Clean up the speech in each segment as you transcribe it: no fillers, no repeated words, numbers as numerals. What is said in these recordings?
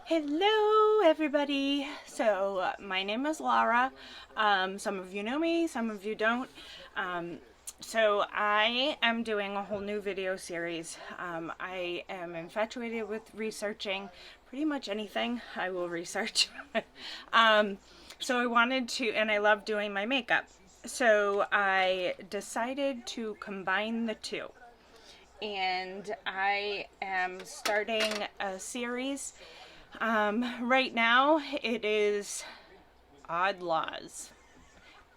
Hello, everybody. So, my name is Laura. Some of you know me, some of you don't. Um, I am doing a whole new video series. I am infatuated with researching pretty much anything I will research. um, I wanted to, and I love doing my makeup. So, I decided to combine the two. And I am starting a series. Right now, it is Odd Laws.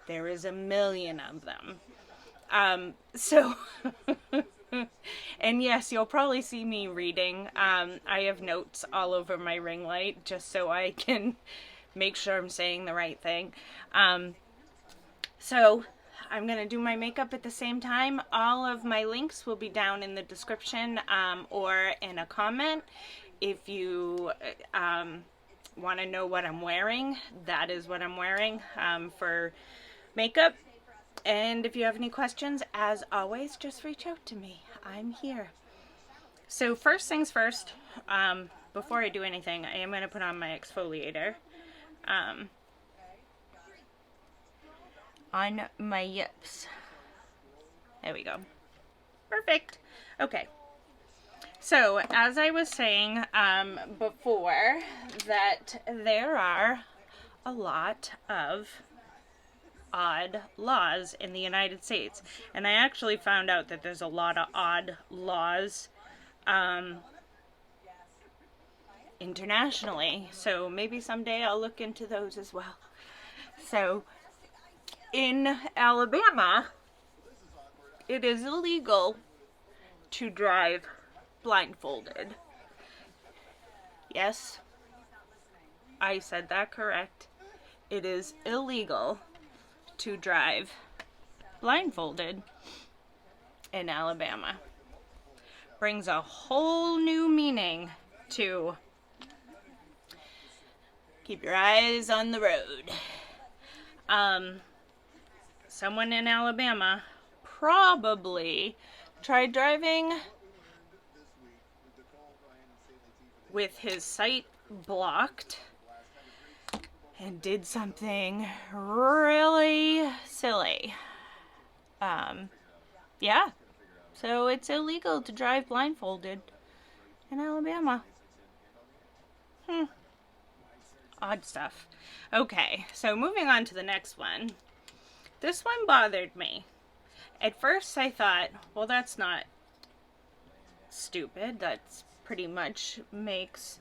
There is a million of them. Um, so, and yes, you'll probably see me reading. I have notes all over my ring light just so I can make sure I'm saying the right thing. Um, so, I'm going to do my makeup at the same time. All of my links will be down in the description or in a comment. If you want to know what I'm wearing, that is what I'm wearing for makeup. And if you have any questions, as always, just reach out to me. I'm here. So first things first, before I do anything, I am going to put on my exfoliator on my yips. There we go. Perfect. Okay. So, as I was saying before, that there are a lot of odd laws in the United States. And I actually found out that there's a lot of odd laws internationally. So, maybe someday I'll look into those as well. So, in Alabama, it is illegal to drive blindfolded. Yes, I said that correct. It is illegal to drive blindfolded in Alabama. Brings a whole new meaning to keep your eyes on the road. Someone in Alabama probably tried driving with his sight blocked and did something really silly. Yeah. So it's illegal to drive blindfolded in Alabama. Odd stuff. Okay, so moving on to the next one. This one bothered me. At first I thought, well, that's not stupid. That's pretty much makes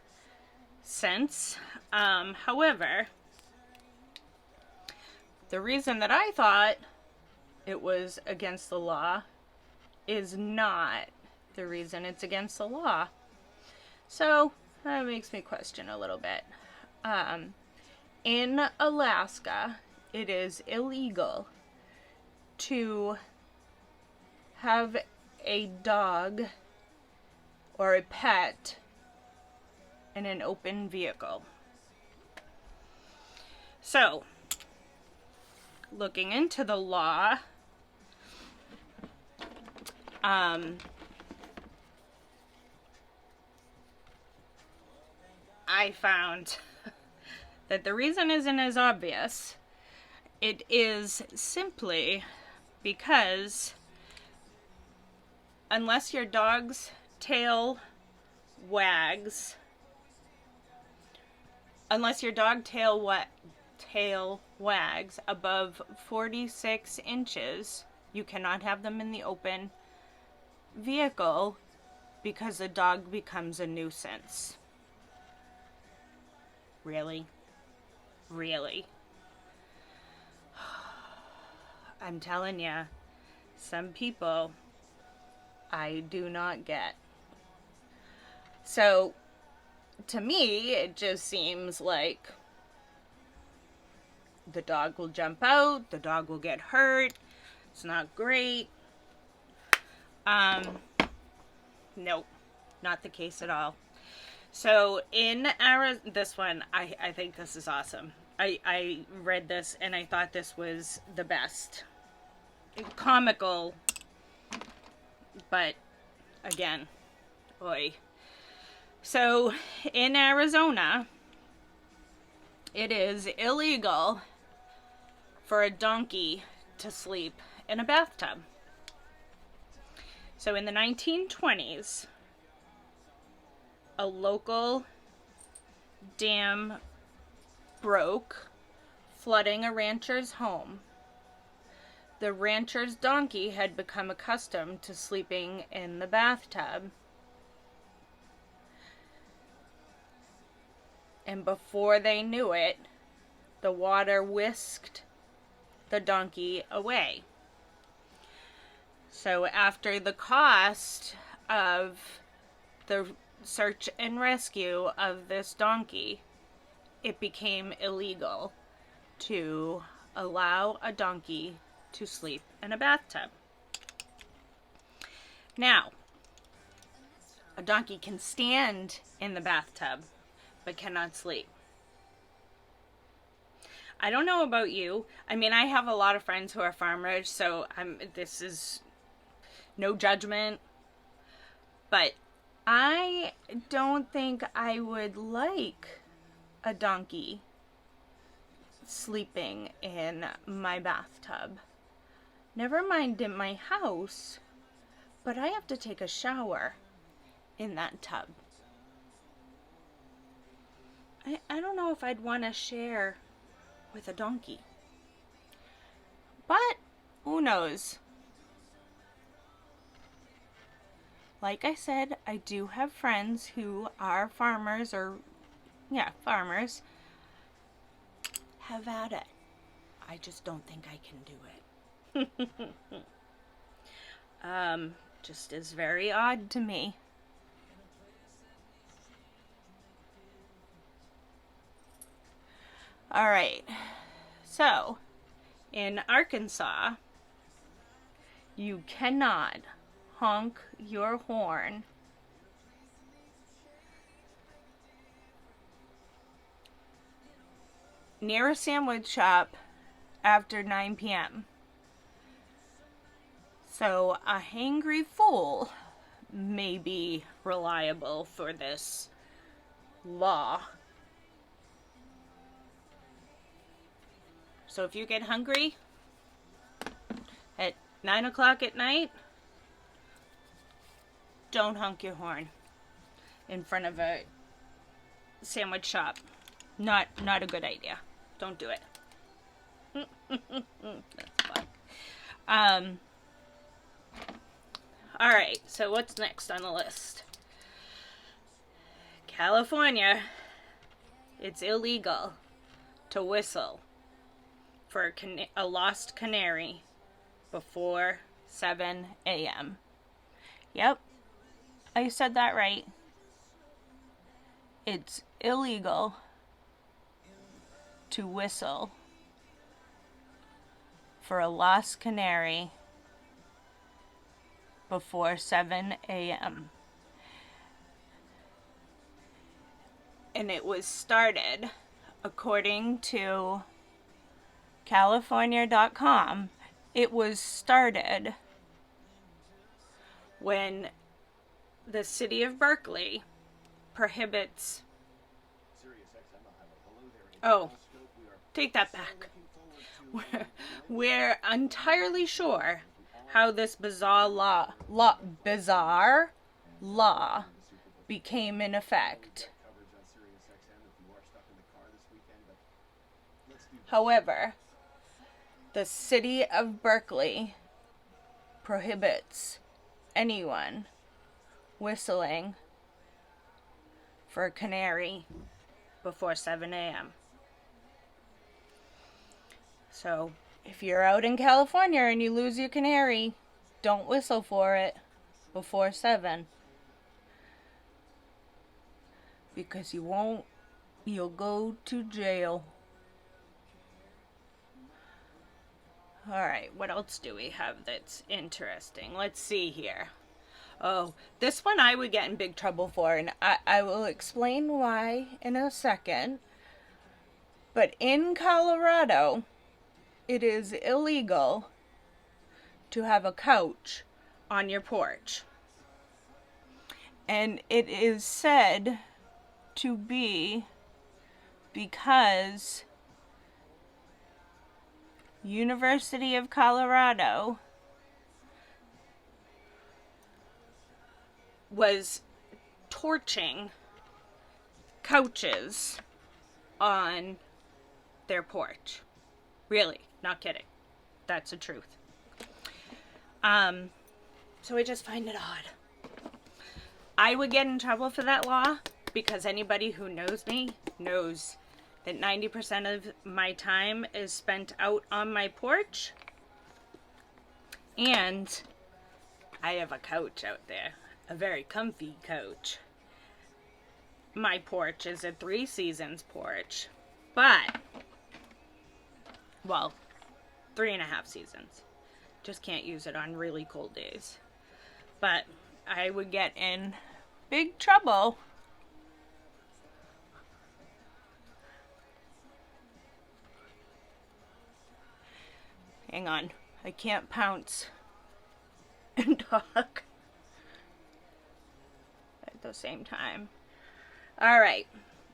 sense. However, the reason that I thought it was against the law is not the reason it's against the law. So that makes me question a little bit. In Alaska, it is illegal to have a dog or a pet in an open vehicle. So, looking into the law, I found that the reason isn't as obvious. It is simply because unless your dog's tail wags, unless your dog tail wags above 46 inches, you cannot have them in the open vehicle because the dog becomes a nuisance. Really? Really? I'm telling ya, some people I do not get. So, to me, it just seems like the dog will jump out, the dog will get hurt, it's not great. Nope, not the case at all. So, in this one, I think this is awesome. I read this and I thought this was the best. Comical, but again, boy. So in Arizona, it is illegal for a donkey to sleep in a bathtub. So in the 1920s, a local dam broke, flooding a rancher's home. The rancher's donkey had become accustomed to sleeping in the bathtub. And before they knew it, the water whisked the donkey away. So after the cost of the search and rescue of this donkey, it became illegal to allow a donkey to sleep in a bathtub. Now, a donkey can stand in the bathtub, but cannot sleep. I don't know about you. I mean, I have a lot of friends who are farmers, so this is no judgment. But I don't think I would like a donkey sleeping in my bathtub. Never mind in my house, but I have to take a shower in that tub. I don't know if I'd want to share with a donkey. But who knows? Like I said, I do have friends who are farmers, farmers. Have at it. I just don't think I can do it. Just is very odd to me. All right. So, in Arkansas, you cannot honk your horn near a sandwich shop after 9 p.m. So a hangry fool may be reliable for this law. So if you get hungry at 9 o'clock at night, don't honk your horn in front of a sandwich shop. Not a good idea. Don't do it. That's fun. Alright, so what's next on the list? California, it's illegal to whistle for a lost canary before 7 a.m. Yep, I said that right. It's illegal to whistle for a lost canary before 7 a.m. And it was started, according to California.com, it was started when the city of Berkeley prohibits... Oh, take that back. We're entirely sure how this bizarre law became in effect. However, the city of Berkeley prohibits anyone whistling for a canary before 7 a.m. So, if you're out in California and you lose your canary, don't whistle for it before 7. Because you won't. You'll go to jail. Alright, what else do we have that's interesting? Let's see here. Oh, this one I would get in big trouble for, and I will explain why in a second. But in Colorado, it is illegal to have a couch on your porch. And it is said to be because University of Colorado was torching couches on their porch. Really, not kidding. That's the truth. So I just find it odd. I would get in trouble for that law because anybody who knows me knows that 90% of my time is spent out on my porch. And I have a couch out there, a very comfy couch. My porch is a 3 seasons porch, but, well, 3.5 seasons. Just can't use it on really cold days. But I would get in big trouble hang on, I can't pounce and talk at the same time. Alright,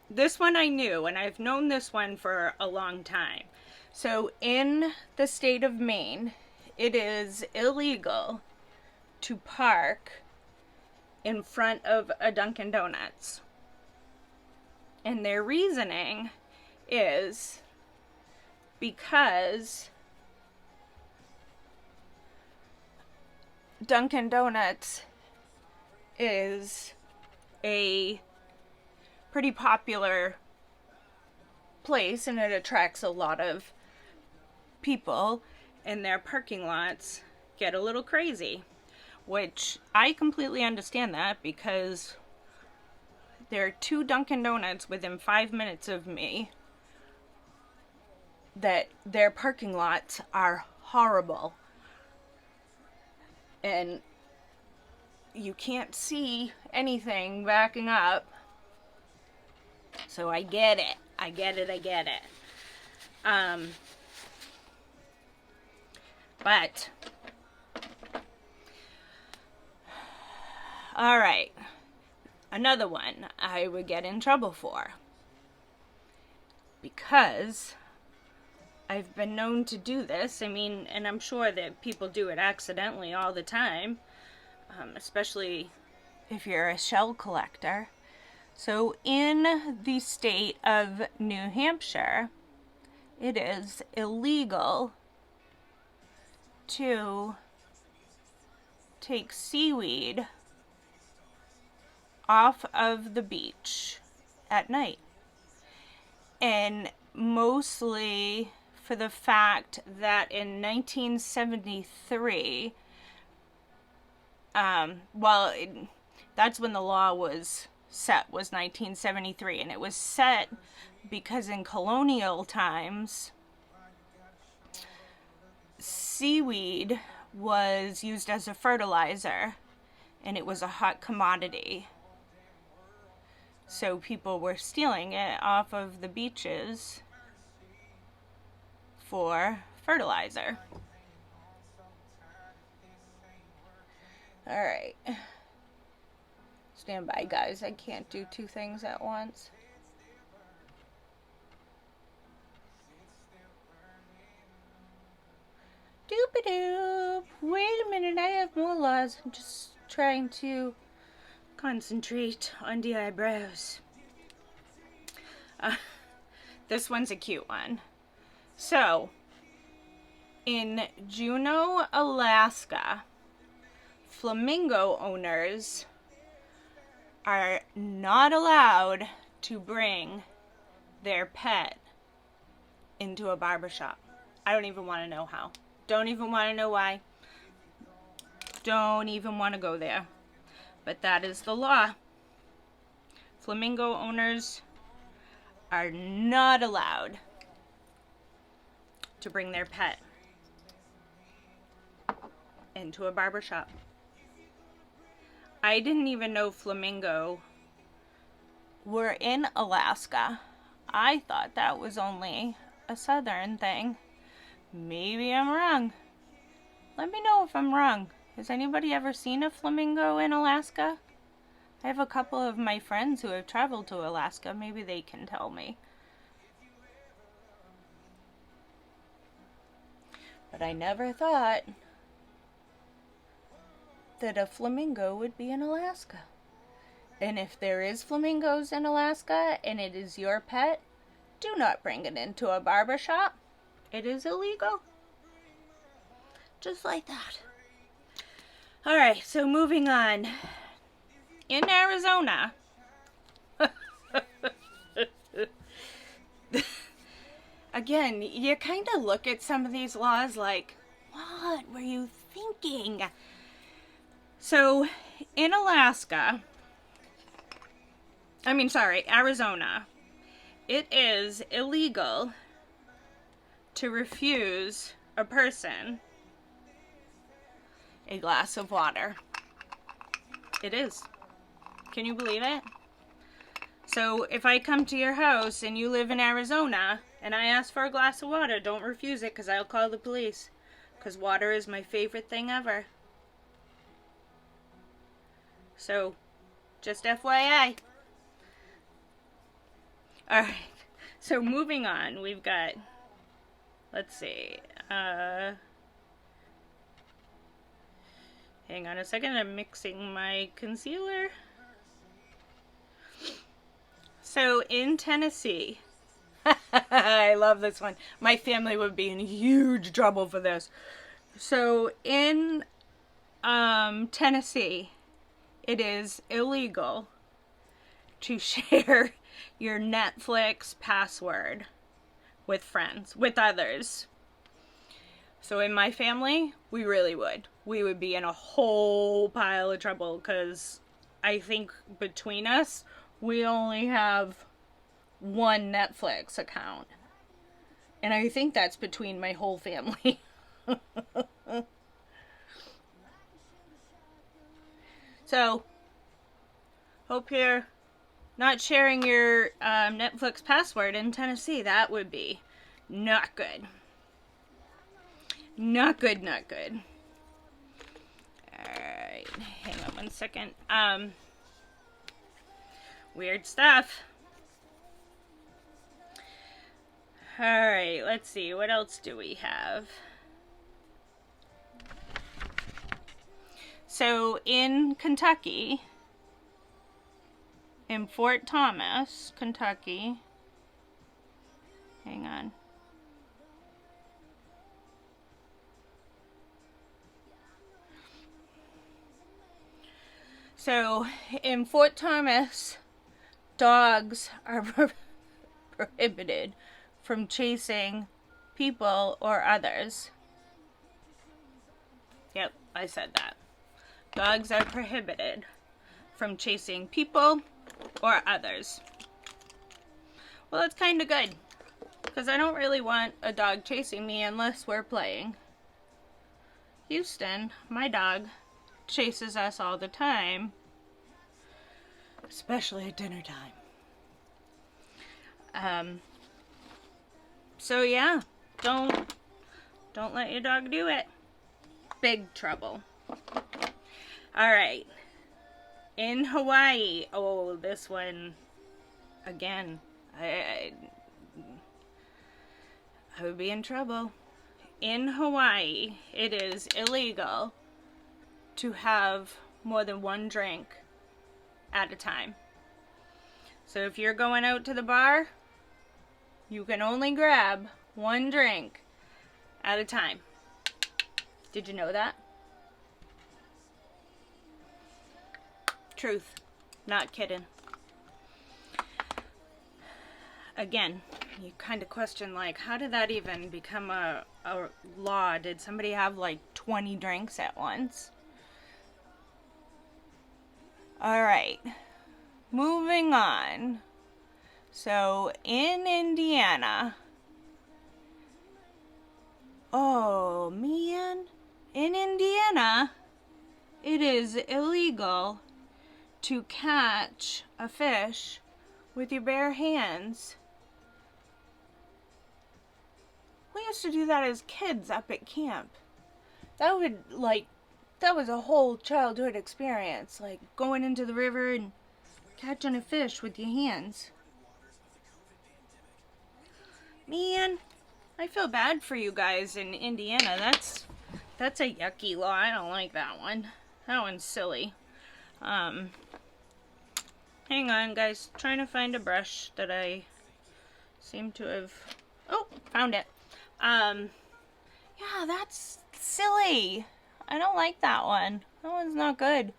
this one I knew, and I've known this one for a long time. So in the state of Maine, it is illegal to park in front of a Dunkin' Donuts. And their reasoning is because Dunkin' Donuts is a pretty popular place and it attracts a lot of people, and their parking lots get a little crazy, which I completely understand that because there are 2 Dunkin' Donuts within 5 minutes of me that their parking lots are horrible. And you can't see anything backing up. So I get it. I get it. But, alright. Another one I would get in trouble for. Because I've been known to do this. I mean, and I'm sure that people do it accidentally all the time. Especially if you're a shell collector. So in the state of New Hampshire, it is illegal to take seaweed off of the beach at night. And mostly for the fact that in 1973, that's when the law was set, was 1973, and it was set because in colonial times, seaweed was used as a fertilizer, and it was a hot commodity. So people were stealing it off of the beaches for fertilizer. Alright. Stand by, guys. I can't do 2 things at once. Doop-a-doop. Wait a minute, I have more laws. I'm just trying to concentrate on the eyebrows. This one's a cute one. So, in Juneau, Alaska, flamingo owners are not allowed to bring their pet into a barbershop. I don't even want to know how. Don't even want to know why. Don't even want to go there. But that is the law. Flamingo owners are not allowed to bring their pet into a barbershop. I didn't even know flamingo were in Alaska. I thought that was only a southern thing. Maybe I'm wrong. Let me know if I'm wrong. Has anybody ever seen a flamingo in Alaska? I have a couple of my friends who have traveled to Alaska. Maybe they can tell me. But I never thought that a flamingo would be in Alaska. And if there is flamingos in Alaska and it is your pet, do not bring it into a barber shop. It is illegal. Just like that. Alright, so moving on. In Arizona, again, you kind of look at some of these laws like, what were you thinking? So, in Arizona, it is illegal to refuse a person a glass of water. It is. Can you believe it? So if I come to your house and you live in Arizona and I ask for a glass of water, don't refuse it because I'll call the police. Because water is my favorite thing ever. So, just FYI. Alright, so moving on, we've got, let's see, hang on a second, I'm mixing my concealer. So, in Tennessee, I love this one. My family would be in huge trouble for this. So, in Tennessee, it is illegal to share your Netflix password with friends, with others. So in my family, we really would. We would be in a whole pile of trouble because I think between us, we only have one Netflix account. And I think that's between my whole family. So, hope you're not sharing your Netflix password in Tennessee. That would be not good. Not good, not good. Alright, hang on one second. Weird stuff. Alright, let's see. What else do we have? So, in Kentucky, in Fort Thomas, Kentucky, hang on. So, in Fort Thomas, dogs are prohibited from chasing people or others. Yep, I said that. Dogs are prohibited from chasing people or others. Well, that's kind of good, because I don't really want a dog chasing me unless we're playing. Houston, my dog, chases us all the time, especially at dinner time. So yeah, don't let your dog do it. Big trouble. All right. In Hawaii, oh, this one, again, I would be in trouble. In Hawaii, it is illegal to have more than one drink at a time. So if you're going out to the bar, you can only grab one drink at a time. Did you know that? Truth. Not kidding. Again, you kind of question, like, how did that even become a law? Did somebody have like 20 drinks at once? Alright. Moving on. So, in Indiana. Oh, man. In Indiana, it is illegal to catch a fish with your bare hands. We used to do that as kids up at camp. That that was a whole childhood experience, like going into the river and catching a fish with your hands. Man, I feel bad for you guys in Indiana. That's a yucky law. I don't like that one. That one's silly. Hang on, guys. Trying to find a brush that I seem to have... Oh, found it. Yeah, that's silly. I don't like that one. That one's not good.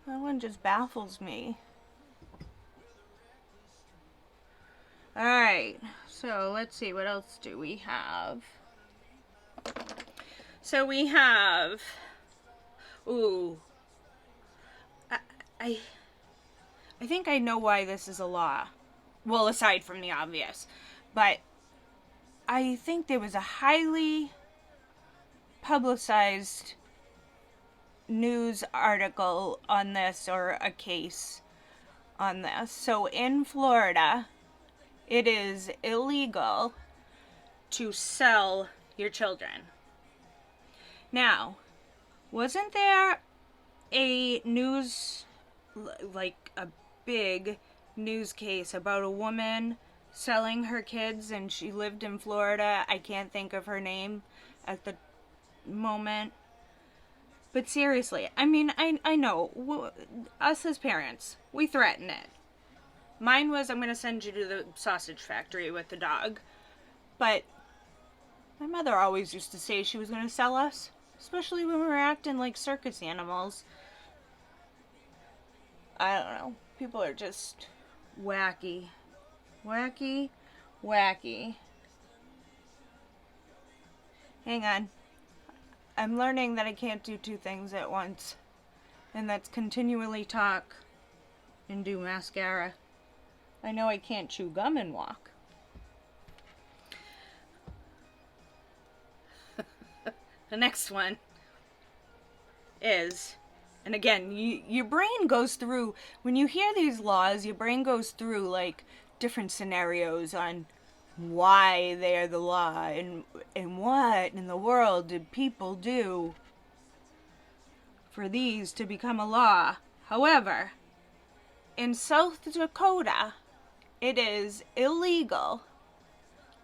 That one just baffles me. Alright, so let's see, what else do we have? So we have... Ooh. I think I know why this is a law. Well, aside from the obvious. But I think there was a highly publicized news article on this, or a case on this. So in Florida, it is illegal to sell your children. Now, wasn't there a news, like a big news case about a woman selling her kids, and she lived in Florida? I can't think of her name at the moment. But seriously, I mean, I know, us as parents, we threaten it. Mine was, I'm going to send you to the sausage factory with the dog. But my mother always used to say she was going to sell us, especially when we were acting like circus animals. I don't know. People are just wacky. Wacky, wacky. Hang on. I'm learning that I can't do two things at once. And that's continually talk and do mascara. I know I can't chew gum and walk. The next one is, and again, your brain goes through, when you hear these laws, your brain goes through like different scenarios on why they're the law, and what in the world did people do for these to become a law. However, in South Dakota, it is illegal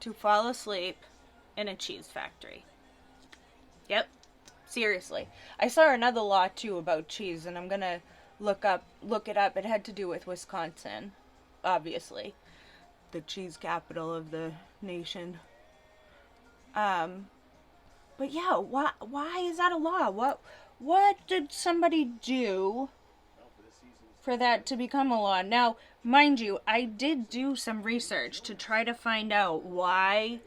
to fall asleep in a cheese factory. Yep, seriously. I saw another law too about cheese, and I'm gonna look it up. It had to do with Wisconsin, obviously, the cheese capital of the nation. But yeah, why is that a law? What did somebody do for that to become a law? Now, mind you, I did do some research to try to find out why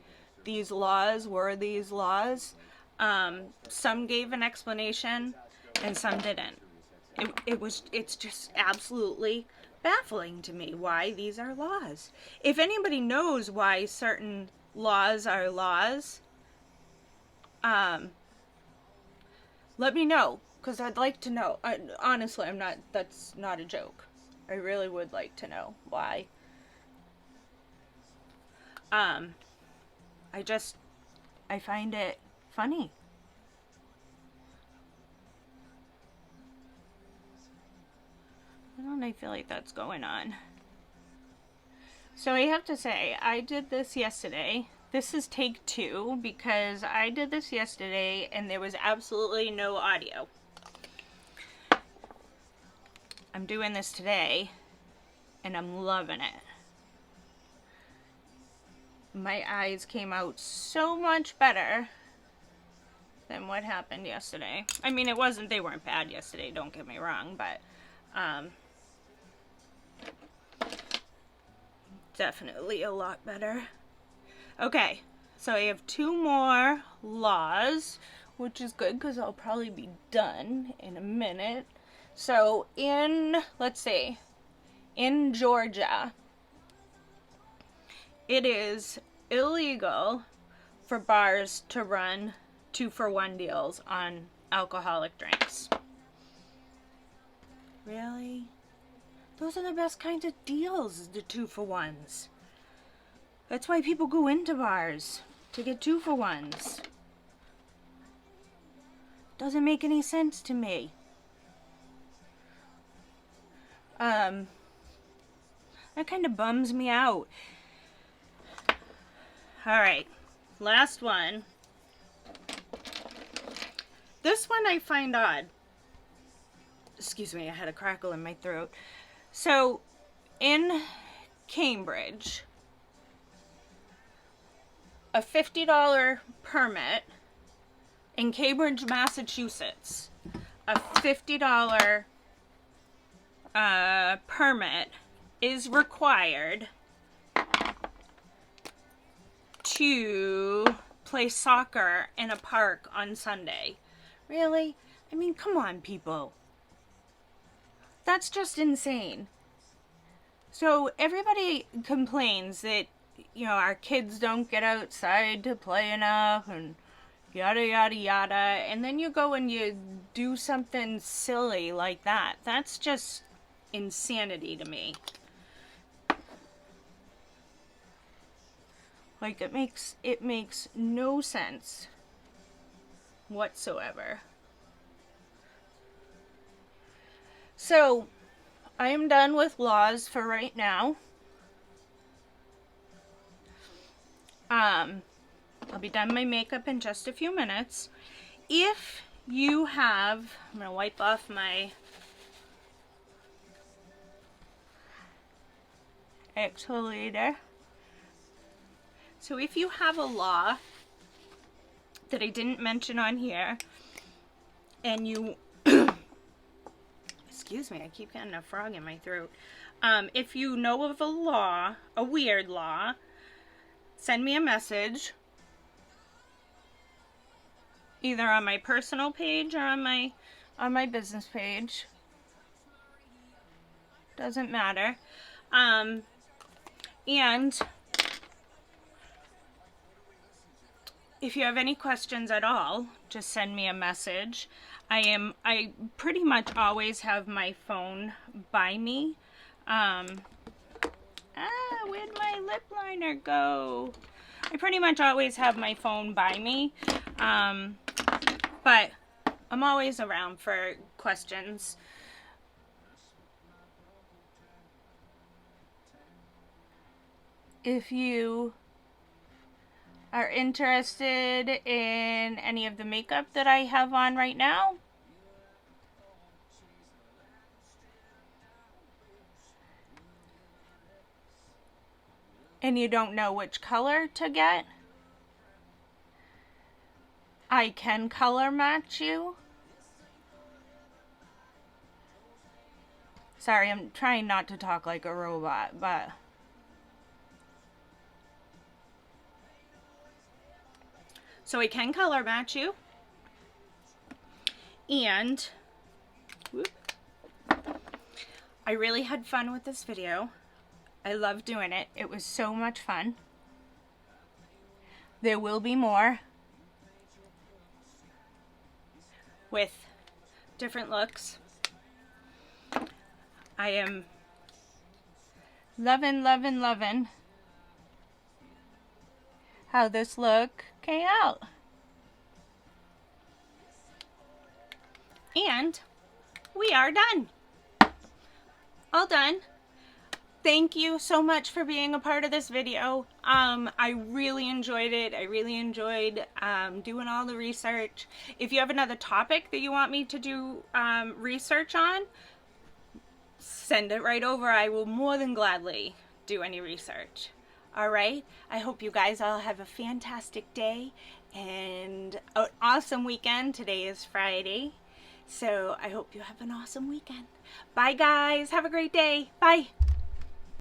these laws were these laws. Some gave an explanation and some didn't. It's just absolutely baffling to me why these are laws. If anybody knows why certain laws are laws, let me know, because I'd like to know. Honestly, that's not a joke. I really would like to know why. I find it funny. Why don't I feel like that's going on? So I have to say, I did this yesterday. This is take 2 because I did this yesterday and there was absolutely no audio. I'm doing this today and I'm loving it. My eyes came out so much better than what happened yesterday. I mean, they weren't bad yesterday, don't get me wrong, but definitely a lot better. Okay, so I have 2 more laws, which is good because I'll probably be done in a minute. So let's see, in Georgia, it is illegal for bars to run 2-for-1 deals on alcoholic drinks. Really? Those are the best kinds of deals, the 2-for-1s. That's why people go into bars, to get 2-for-1s. Doesn't make any sense to me. That kind of bums me out. Alright, last one. This one I find odd. Excuse me, I had a crackle in my throat. So, in Cambridge, a $50 permit in Cambridge, Massachusetts, a $50 permit is required to play soccer in a park on Sunday. Really? I mean, come on, people. That's just insane. So everybody complains that, you know, our kids don't get outside to play enough and yada yada yada, and then you go and you do something silly like that. That's just insanity to me. Like, it makes no sense whatsoever. So, I am done with laws for right now. I'll be done my makeup in just a few minutes. If you have, I'm going to wipe off my exfoliator. So if you have a law that I didn't mention on here, and you, excuse me, I keep getting a frog in my throat. If you know of a law, a weird law, send me a message, either on my personal page or on my business page. Doesn't matter. And if you have any questions at all, just send me a message. I pretty much always have my phone by me. Where'd my lip liner go? I pretty much always have my phone by me. But I'm always around for questions. If you are interested in any of the makeup that I have on right now, and you don't know which color to get, I can color match you. Sorry, I'm trying not to talk like a robot, but so I can color match you. And whoop, I really had fun with this video. I love doing it. It was so much fun. There will be more with different looks. I am loving how this look came out. And we are done. All done. Thank you so much for being a part of this video. I really enjoyed it. I really enjoyed doing all the research. If you have another topic that you want me to do research on, send it right over. I will more than gladly do any research. All right. I hope you guys all have a fantastic day and an awesome weekend. Today is Friday. So I hope you have an awesome weekend. Bye guys. Have a great day. Bye.